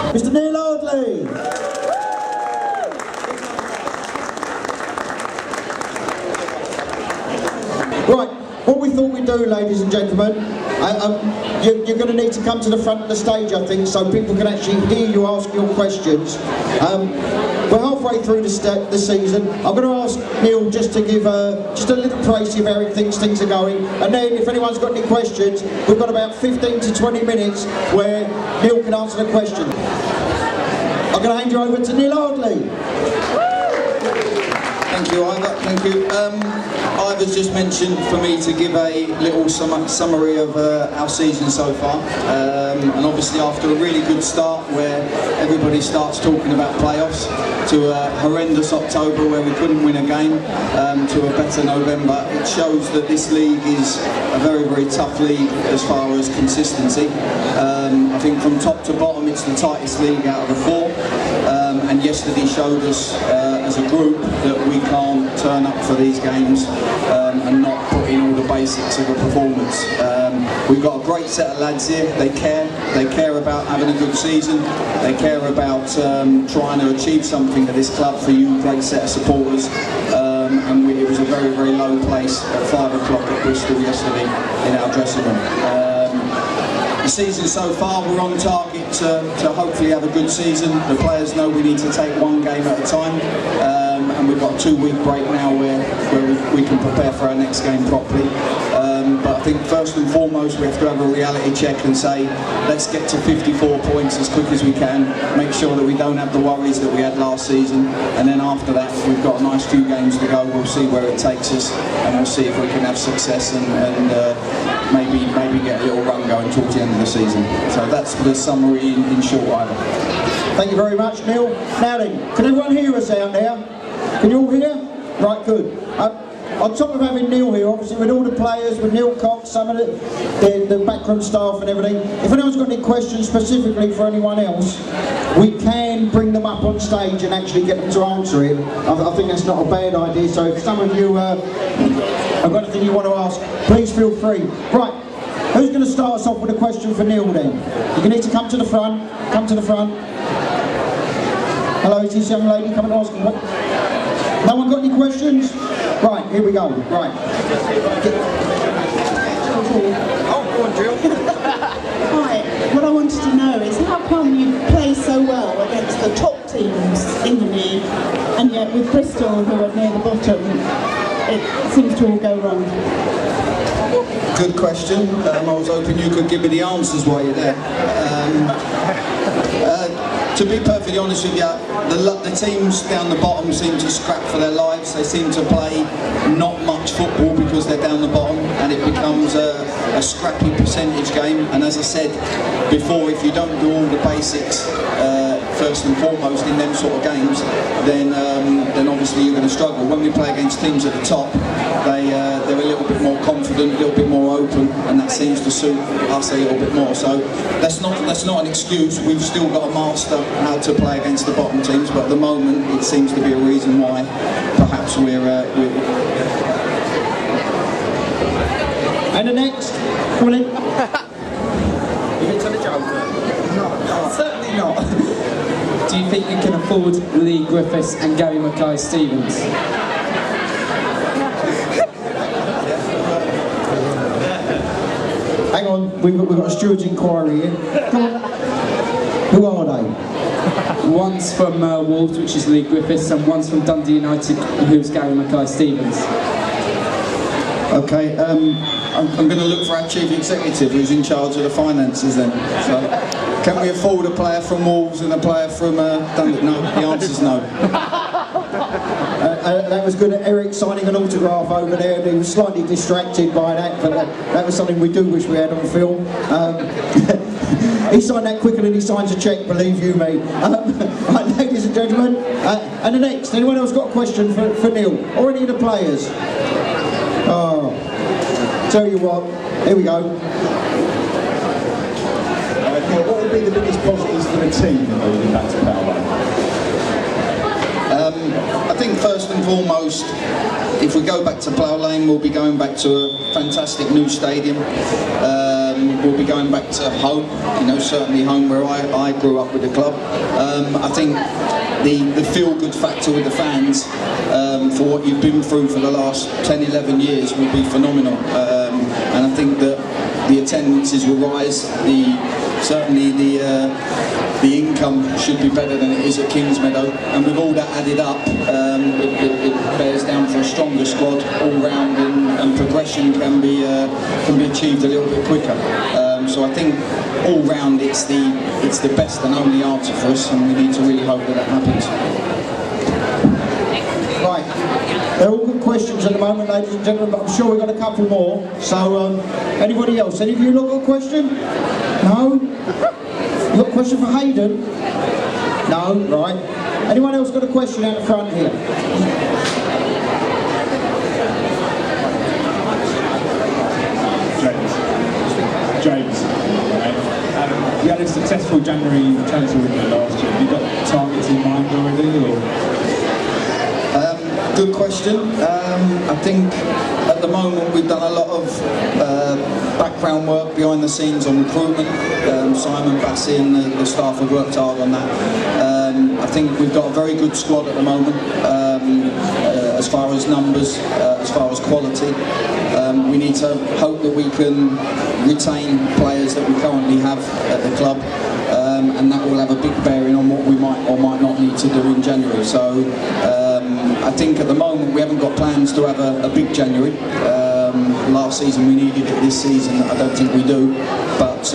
Mr. Neal Ardley. Right, what we thought we'd do, ladies and gentlemen, you're going to need to come to the front of the stage, I think, so people can actually hear you ask your questions. We're halfway through the season. I'm going to ask Neal just to give just a little précis of how he thinks things are going, and then if anyone's got any questions, we've got about 15 to 20 minutes where Neal can answer the question. I'm going to hand you over to Neal Ardley. Thank you, Ivor. Thank you. Ivor's just mentioned for me to give a little summary of our season so far, and obviously after a really good start where everybody starts talking about playoffs, to a horrendous October where we couldn't win a game, to a better November, it shows that this league is a very, very tough league as far as consistency. I think from top to bottom it's the tightest league out of the four, and yesterday showed us as a group that we can't turn up for these games and not put in all the basics of a performance. We've got a great set of lads here. They care about having a good season, they care about trying to achieve something at this club for you, great set of supporters, and it was a very, very low place at 5 o'clock at Bristol yesterday in our dressing room. The season so far, we're on target to hopefully have a good season. The players know we need to take one game at a time, and we've got a 2-week break now where we can prepare for our next game properly. But I think first and foremost we have to have a reality check and say, let's get to 54 points as quick as we can, make sure that we don't have the worries that we had last season, and then after that we've got a nice few games to go. We'll see where it takes us, and we'll see if we can have success and maybe get a little run going towards the end of the season. So that's the summary in short, Ivor. Thank you very much, Neal. Now then, can everyone hear us out there? Can you all hear? Right, good. On top of having Neal here, obviously with all the players, with Neil Cox, some of the backroom staff and everything, if anyone's got any questions specifically for anyone else, we can bring them up on stage and actually get them to answer it. I think that's not a bad idea, so if some of you have got anything you want to ask, please feel free. Right, who's going to start us off with a question for Neal then? You need to come to the front, come to the front. Hello, is this young lady coming to ask me? No one got any questions? Right, here we go. Right. Oh, go on, Jill. Hi, what I wanted to know is how come you play so well against the top teams in the league, and yet with Bristol, who are near the bottom, it seems to all go wrong? Good question. I was hoping you could give me the answers while you're there. To be perfectly honest with you, the teams down the bottom seem to scrap for their lives. They seem to play not much football because they're down the bottom, and it becomes a scrappy percentage game. And as I said before, if you don't do all the basics first and foremost in them sort of games, then obviously you're going to struggle. When we play against teams at the top, they're a little bit more confident, a little bit more open, and that seems to suit us a little bit more. So that's not an excuse. We've still got to master how to play against the bottom teams, but at the moment it seems to be a reason why perhaps we're And the next, come on in. You can tell a joke? No, certainly not. Do you think you can afford Lee Griffiths and Gary Mackay-Stevens? Hang on, we've got a steward's inquiry here. Come on. Who are they? One's from Wolves, which is Lee Griffiths, and one's from Dundee United, who's Gary Mackay-Stevens. Okay, I'm going to look for our chief executive who's in charge of the finances then. So, can we afford a player from Wolves and a player from Dundee? No, the answer's no. That was good. Eric signing an autograph over there. He was slightly distracted by that, but that was something we do wish we had on film. He signed that quicker than he signs a cheque, believe you me. Right, ladies and gentlemen, and the next, anyone else got a question for Neal? Or any of the players? Oh, tell you what, here we go. What would be the biggest positives for the team in moving back to Power Line? I think first and foremost, if we go back to Plough Lane, we'll be going back to a fantastic new stadium. We'll be going back to home, you know, certainly home where I grew up with the club. I think the feel-good factor with the fans for what you've been through for the last 10, 11 years will be phenomenal. And I think that the attendances will rise. Certainly the income should be better than it is at Kingsmeadow, and with all that added up, it bears down for a stronger squad all round, and progression can be achieved a little bit quicker. So I think all round it's the best and only answer for us, and we need to really hope that that happens. Right, they're all good questions at the moment, ladies and gentlemen, but I'm sure we've got a couple more. So, anybody else? Any of you look got a question? No? You got a question for Hayden? No? Right. Anyone else got a question out the front here? James. You had a successful January transfer window last year. Have you got targets in mind already, or? Good question. I think at the moment we've done a lot of background work behind the scenes on recruitment. Simon Bassey and the staff have worked hard on that. I think we've got a very good squad at the moment, as far as numbers, as far as quality. We need to hope that we can retain players that we currently have at the club, and that will have a big bearing on what we might or might not need to do in January. So I think at the moment we haven't got plans to have a big January. Last season we needed it, this season I don't think we do, but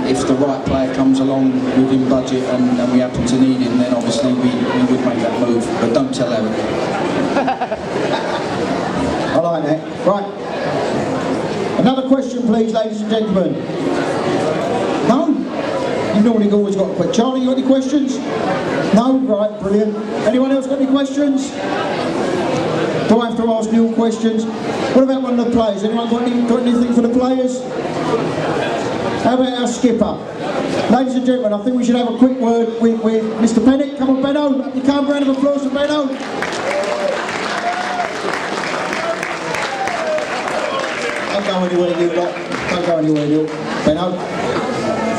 if the right player comes along within budget and we happen to need him, then obviously we would make that move, but don't tell Eric. I like that. Right. Another question, please, ladies and gentlemen. No? You've normally always got a question. Charlie, you got any questions? No? Right, brilliant. Anyone else got any questions? Do I have to ask Neal questions? What about one of the players? Anyone got anything for the players? How about our skipper? Ladies and gentlemen, I think we should have a quick word with Mr. Bennett. Come on, Benno. Up you come. Round of applause for Benno. Don't go anywhere, you lot. Don't go anywhere, Neal. Benno.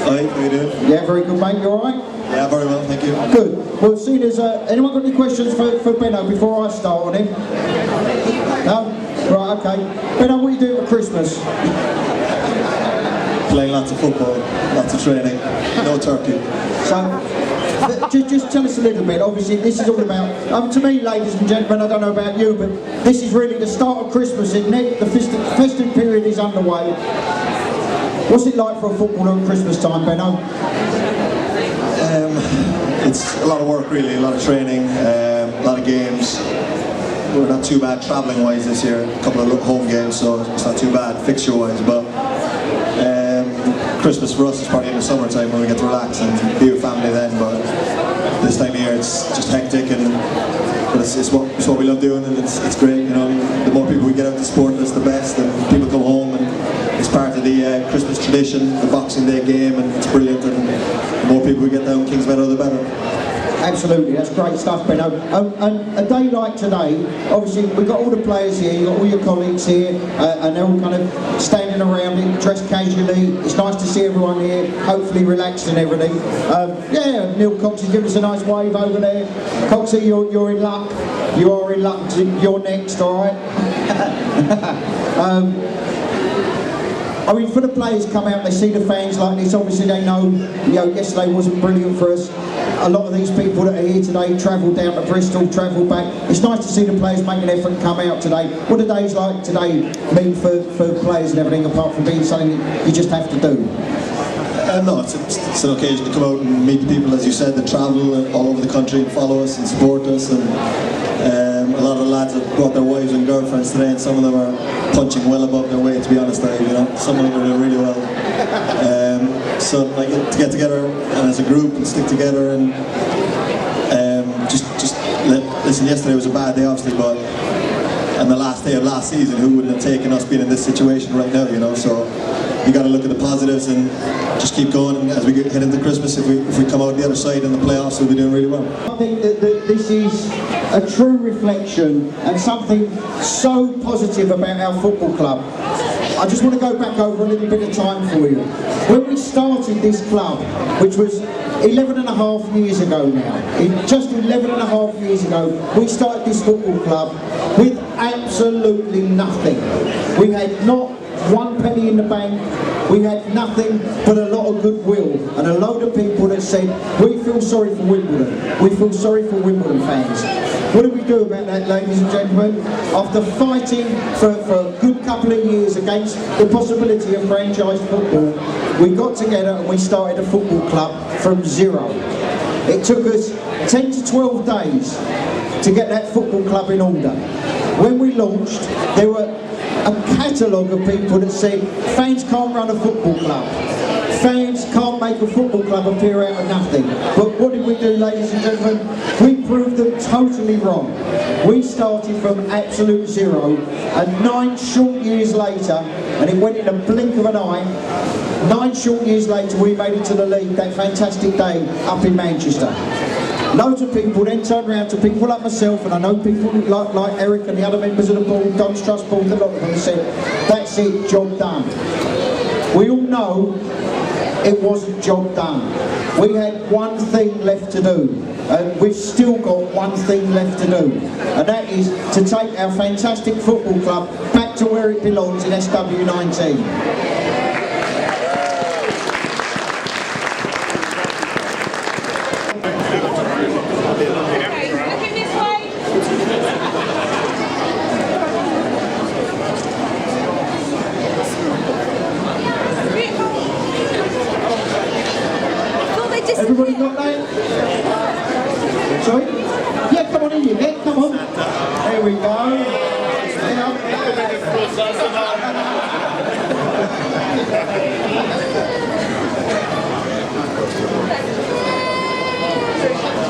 Hi, how you doing? Yeah, very good, mate. You all right? Yeah, very well, thank you. Good. Well, see, there's anyone got any questions for Benno before I start on him? No? Right, okay. Benno, what are you doing for Christmas? Playing lots of football, lots of training, no turkey. So, just tell us a little bit. Obviously, this is all about, to me, ladies and gentlemen, I don't know about you, but this is really the start of Christmas, isn't it? The festive period is underway. What's it like for a footballer at Christmas time, Benno? It's a lot of work, really, a lot of training, a lot of games. We're not too bad travelling wise this year, a couple of home games, so it's not too bad fixture wise, but Christmas for us is probably in the summertime when we get to relax and be with family then, but this time of year it's just hectic, but it's what we love doing, and it's great, you know. The more people we get out to sport, that's the best, and people come home, and it's part of the Christmas tradition, the Boxing Day game, and it's brilliant, and the more people we get down Kingsmeadow, the better. Absolutely, that's great stuff, Benno. And a day like today, obviously we've got all the players here, you've got all your colleagues here, and they're all kind of standing around it, dressed casually. It's nice to see everyone here, hopefully relaxed and everything. Yeah, Neal Cox is giving us a nice wave over there. Coxie, you're in luck. You are in luck. You're next, all right? I mean, for the players come out, they see the fans like this, obviously they know, yesterday wasn't brilliant for us. A lot of these people that are here today travel down to Bristol, travel back. It's nice to see the players make an effort and come out today. What do days like today mean for players and everything, apart from being something that you just have to do? No, it's an occasion to come out and meet people, as you said, that travel all over the country and follow us and support us. And a lot of the lads have brought their wives and girlfriends today, and some of them are punching well above their weight, to be honest. Some of them are doing really well. So like to get together and as a group and stick together and listen. Yesterday was a bad day, obviously, but and the last day of last season, who wouldn't have taken us being in this situation right now? So you got to look at the positives and just keep going. And as we head into Christmas, if we come out the other side in the playoffs, we'll be doing really well. I think that this is a true reflection and something so positive about our football club. I just want to go back over a little bit of time for you. When we started this club, which was 11 and a half years ago now, just 11 and a half years ago, we started this football club with absolutely nothing. We had not one penny in the bank. We had nothing but a lot of goodwill and a load of people that said, we feel sorry for Wimbledon. We feel sorry for Wimbledon fans. What did we do about that, ladies and gentlemen? After fighting for a good couple of years against the possibility of franchise football, we got together and we started a football club from zero. It took us 10 to 12 days to get that football club in order. When we launched, there were a catalogue of people that said fans can't run a football club, fans can't make a football club appear out of nothing. But what did we do, ladies and gentlemen? We proved them totally wrong. We started from absolute zero, and 9 short years later, and it went in a blink of an eye, 9 short years later we made it to the league that fantastic day up in Manchester. Loads of people then turned around to people like myself, and I know people like Eric and the other members of the board, Don's Trust Board, a lot of them said, that's it, job done. We all know it wasn't job done. We had one thing left to do, and we've still got one thing left to do, and that is to take our fantastic football club back to where it belongs in SW19. Everybody got that? Sorry? Yeah, come on in here, Nick, come on. There we go.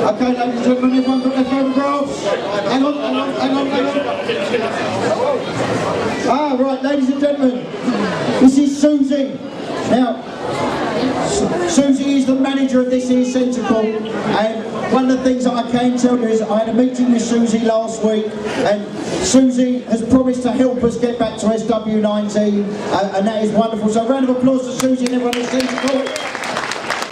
Okay, ladies and gentlemen, everyone got their photographs? Hang on. Ah, right, ladies and gentlemen, this is Susie. Now, Susie is the manager of this here centre court, and one of the things that I can tell you is I had a meeting with Susie last week, and Susie has promised to help us get back to SW19, and that is wonderful. So a round of applause to Susie and everyone at centre court.